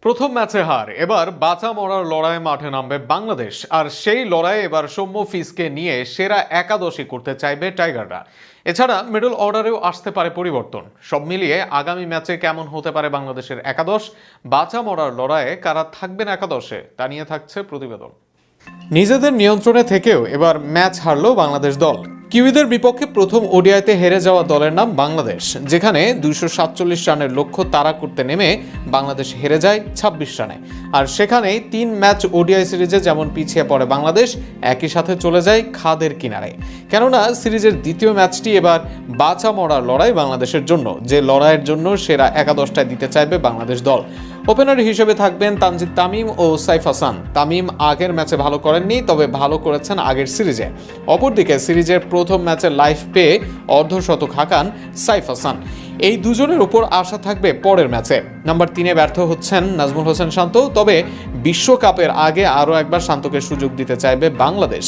প্রথম ম্যাচে হার, এবার বাঁচা মরার লড়াইয়ে মাঠে নামবে বাংলাদেশ। আর সেই লড়াইয়ে এবার সৌম্য ফিজকে নিয়ে সেরা একাদশী করতে চাইবে টাইগাররা। এছাড়া মিডল অর্ডারেও আসতে পারে পরিবর্তন। সব মিলিয়ে আগামী ম্যাচে কেমন হতে পারে বাংলাদেশের একাদশ, বাঁচা মরার লড়াইয়ে কারা থাকবেন একাদশে, তা নিয়ে থাকছে প্রতিবেদন। নিজেদের নিয়ন্ত্রণে থেকেও এবার ম্যাচ হারল বাংলাদেশ দল। কিউইদের বিপক্ষে প্রথম ওডিআইতে হেরে যাওয়া দলের নাম বাংলাদেশ, যেখানে 247 রানের লক্ষ্য তাড়া করতে নেমে বাংলাদেশ হেরে যায় 26 রানে। আর সেখানেই 3 ম্যাচ ওডিআই সিরিজে যেমন পিছিয়ে পড়ে বাংলাদেশ, একই সাথে চলে যায় খাদের কিনারে। কেননা সিরিজের দ্বিতীয় ম্যাচটি এবার বাঁচা মরার লড়াই বাংলাদেশের জন্য, যে লড়াইয়ের জন্য সেরা একাদশটায় দিতে চাইবে বাংলাদেশ দল। ওপেনার হিসেবে থাকবেন তানজিদ তামিম ও সাইফ হাসান। তামিম আগের ম্যাচে ভালো করেননি, তবে ভালো করেছেন আগের সিরিজে। অপরদিকে সিরিজের প্রথম ম্যাচে লাইফ পেয়ে অর্ধশতক হাঁকান সাইফ হাসান। এই দুজনের উপর আশা থাকবে পরের ম্যাচে। নাম্বার 3-এ ব্যর্থ হচ্ছেন নাজমুল হোসেন শান্ত, তবে বিশ্বকাপের আগে আরও একবার শান্তকে সুযোগ দিতে চাইবে বাংলাদেশ।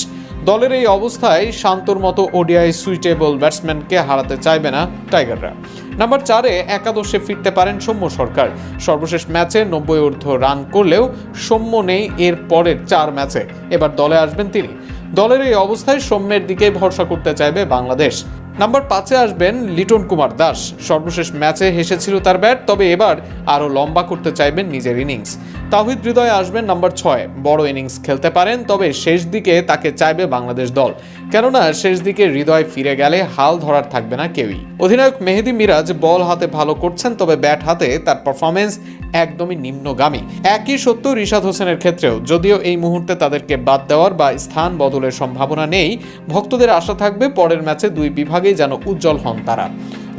দলের এই অবস্থায় শান্তর মতো ওডিআই সুইটেবল ব্যাটসম্যানকে হারাতে চাইবে না টাইগাররা। নাম্বার 4-এ একাদশে ফিরতে পারেন সৌম্য সরকার। সর্বশেষ ম্যাচে 90 ঊর্ধ্ব রান করলেও সৌম্য নেই এর পরের 4 ম্যাচে, এবার দলে আসবেন তিনি। দলের এই অবস্থায় সৌম্যের দিকে ভরসা করতে চাইবে বাংলাদেশ। নাম্বার 5-এ আসবেন লিটন কুমার দাস। সর্বশেষ ম্যাচে হেসেছিল তার ব্যাট, তবে এবার আরও লম্বা করতে চাইবেন নিজের ইনিংস। তাওহিদ হৃদয় আসবেন নাম্বার 6-এ। বড় ইনিংস খেলতে পারেন, তবে শেষ দিকে তাকে চাইবে বাংলাদেশ দল। কেননা শেষ দিকে হৃদয় ফিরে গেলে হাল ধরার থাকবে না কেউই। অধিনায়ক মেহেদী মিরাজ বল হাতে ভালো করছেন, তবে ব্যাট হাতে তার পারফরমেন্স একদমই নিম্নগামী। একই সত্য রিশাদ হোসেনের ক্ষেত্রেও, যদিও এই মুহূর্তে তাদেরকে বাদ দেওয়ার বা স্থান বদলের সম্ভাবনা নেই। ভক্তদের আশা থাকবে পরের ম্যাচে 2 বিভাগেই যেন উজ্জ্বল হন তারা।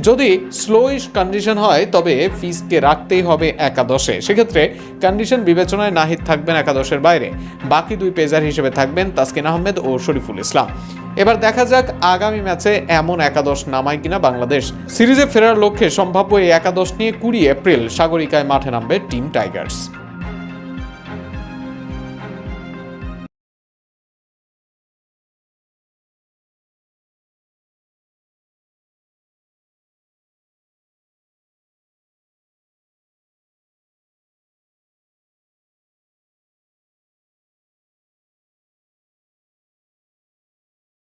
যদি স্লোইশ কন্ডিশন হয়, তবে ফিজকে রাখতেই হবে একাদশে। সেক্ষেত্রে কন্ডিশন বিবেচনায় নাহিদ থাকবেন একাদশের বাইরে। বাকি 2 পেসার হিসেবে থাকবেন তাসকিন আহমেদ ও শরীফুল ইসলাম। এবার দেখা যাক আগামী ম্যাচে এমন একাদশ নামায় কিনা বাংলাদেশ। সিরিজে ফেরার লক্ষ্যে সম্ভাব্য এই একাদশ নিয়ে 20 এপ্রিল সাগরিকায় মাঠে নামবে টিম টাইগার্স।